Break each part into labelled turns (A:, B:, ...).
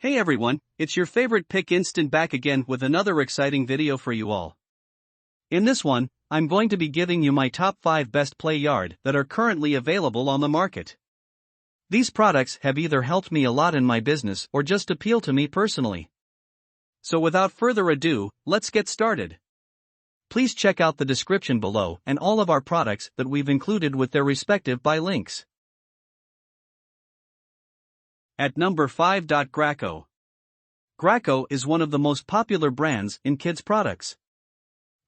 A: Hey everyone, it's your favorite pick instant back again with another exciting video for you all. In this one, I'm going to be giving you my top 5 best play yard that are currently available on the market. These products have either helped me a lot in my business or just appeal to me personally. So without further ado, let's get started. Please check out the description below and all of our products that we've included with their respective buy links. At number 5. Graco. Graco is one of the most popular brands in kids' products.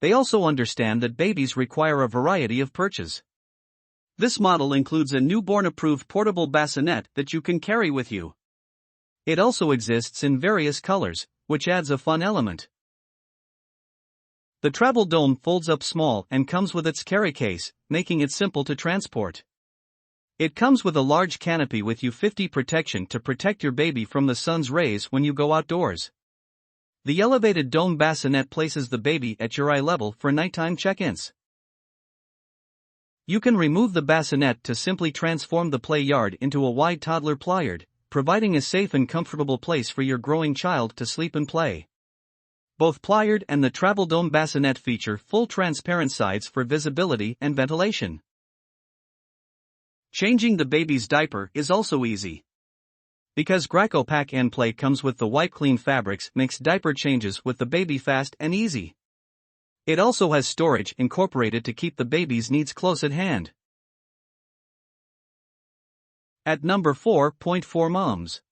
A: They also understand that babies require a variety of perches. This model includes a newborn-approved portable bassinet that you can carry with you. It also exists in various colors, which adds a fun element. The travel dome folds up small and comes with its carry case, making it simple to transport. It comes with a large canopy with UV protection to protect your baby from the sun's rays when you go outdoors. The elevated dome bassinet places the baby at your eye level for nighttime check-ins. You can remove the bassinet to simply transform the play yard into a wide toddler plyard, providing a safe and comfortable place for your growing child to sleep and play. Both plyard and the travel dome bassinet feature full transparent sides for visibility and ventilation. Changing the baby's diaper is also easy. Because Graco Pack and Play comes with the Wipe Clean fabrics, makes diaper changes with the baby fast and easy. It also has storage incorporated to keep the baby's needs close at hand. At number 4. For Moms.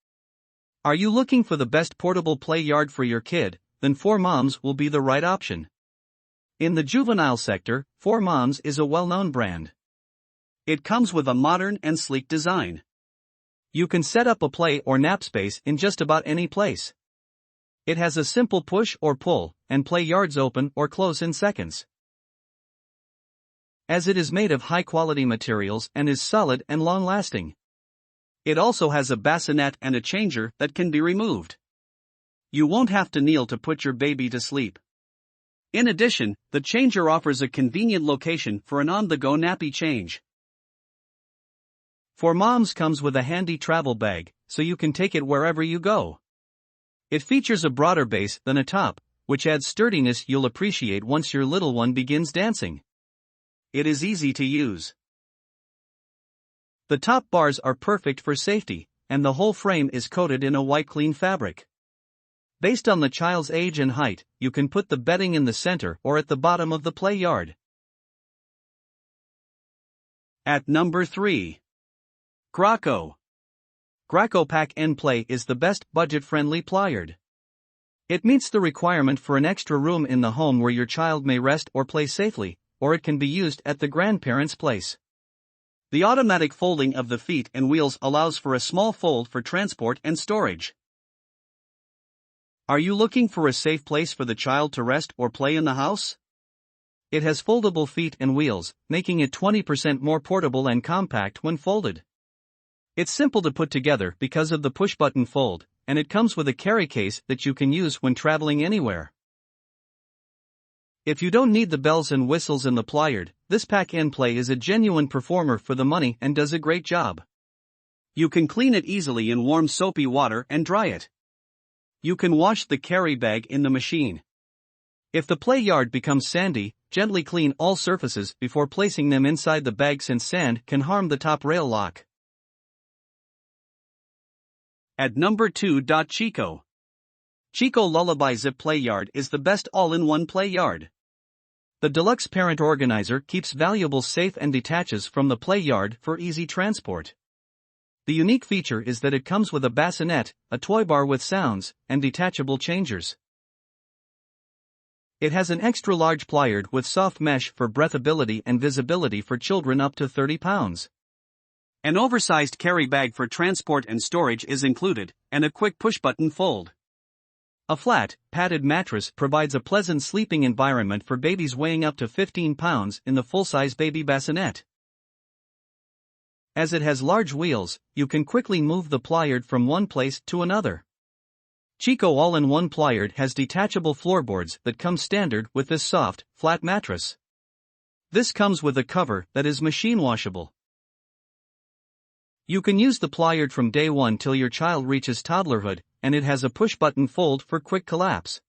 A: Are you looking for the best portable play yard for your kid? Then 4 Moms will be the right option. In the juvenile sector, 4 Moms is a well-known brand. It comes with a modern and sleek design. You can set up a play or nap space in just about any place. It has a simple push or pull, and play yards open or close in seconds. As it is made of high-quality materials and is solid and long-lasting. It also has a bassinet and a changer that can be removed. You won't have to kneel to put your baby to sleep. In addition, the changer offers a convenient location for an on-the-go nappy change. 4 Moms comes with a handy travel bag, so you can take it wherever you go. It features a broader base than a top, which adds sturdiness you'll appreciate once your little one begins dancing. It is easy to use. The top bars are perfect for safety, and the whole frame is coated in a Wipe Clean fabric. Based on the child's age and height, you can put the bedding in the center or at the bottom of the play yard. At number 3. Graco. Graco Pack and Play is the best budget-friendly plyard. It meets the requirement for an extra room in the home where your child may rest or play safely, or it can be used at the grandparent's place. The automatic folding of the feet and wheels allows for a small fold for transport and storage. Are you looking for a safe place for the child to rest or play in the house? It has foldable feet and wheels, making it 20% more portable and compact when folded. It's simple to put together because of the push-button fold, and it comes with a carry case that you can use when traveling anywhere. If you don't need the bells and whistles in the plyard, this Pack and Play is a genuine performer for the money and does a great job. You can clean it easily in warm soapy water and dry it. You can wash the carry bag in the machine. If the play yard becomes sandy, gently clean all surfaces before placing them inside the bag since sand can harm the top rail lock. At number 2. Chico. Chico Lullaby Zip Play Yard is the best all-in-one play yard. The deluxe parent organizer keeps valuables safe and detaches from the play yard for easy transport. The unique feature is that it comes with a bassinet, a toy bar with sounds, and detachable changers. It has an extra-large plyard with soft mesh for breathability and visibility for children up to 30 pounds. An oversized carry bag for transport and storage is included, and a quick push-button fold. A flat, padded mattress provides a pleasant sleeping environment for babies weighing up to 15 pounds in the full-size baby bassinet. As it has large wheels, you can quickly move the plyard from one place to another. Chico All-in-One Plyard has detachable floorboards that come standard with this soft, flat mattress. This comes with a cover that is machine washable. You can use the plyard from day one till your child reaches toddlerhood, and it has a push-button fold for quick collapse.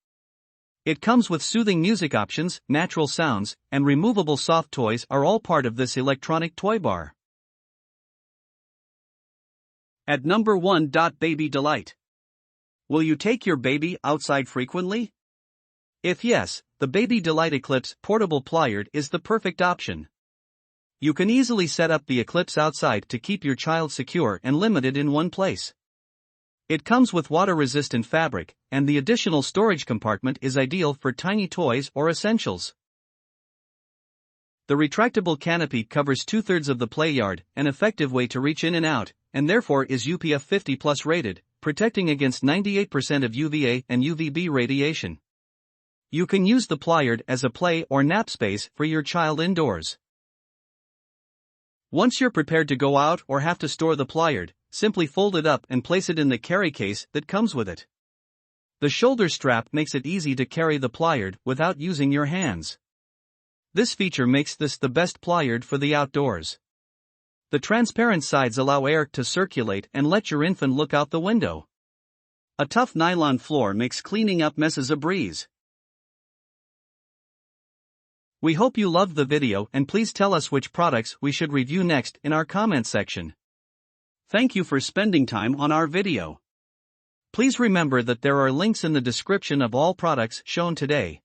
A: It comes with soothing music options, natural sounds, and removable soft toys are all part of this electronic toy bar. At number 1. Baby Delight. Will you take your baby outside frequently? If yes, the Baby Delight Eclipse Portable Pliers is the perfect option. You can easily set up the Eclipse outside to keep your child secure and limited in one place. It comes with water-resistant fabric, and the additional storage compartment is ideal for tiny toys or essentials. The retractable canopy covers 2/3 of the play yard, an effective way to reach in and out, and therefore is UPF 50+ rated, protecting against 98% of UVA and UVB radiation. You can use the pliers as a play or nap space for your child indoors. Once you're prepared to go out or have to store the pliers, simply fold it up and place it in the carry case that comes with it. The shoulder strap makes it easy to carry the pliers without using your hands. This feature makes this the best pliers for the outdoors. The transparent sides allow air to circulate and let your infant look out the window. A tough nylon floor makes cleaning up messes a breeze. We hope you loved the video, and please tell us which products we should review next in our comment section. Thank you for spending time on our video. Please remember that there are links in the description of all products shown today.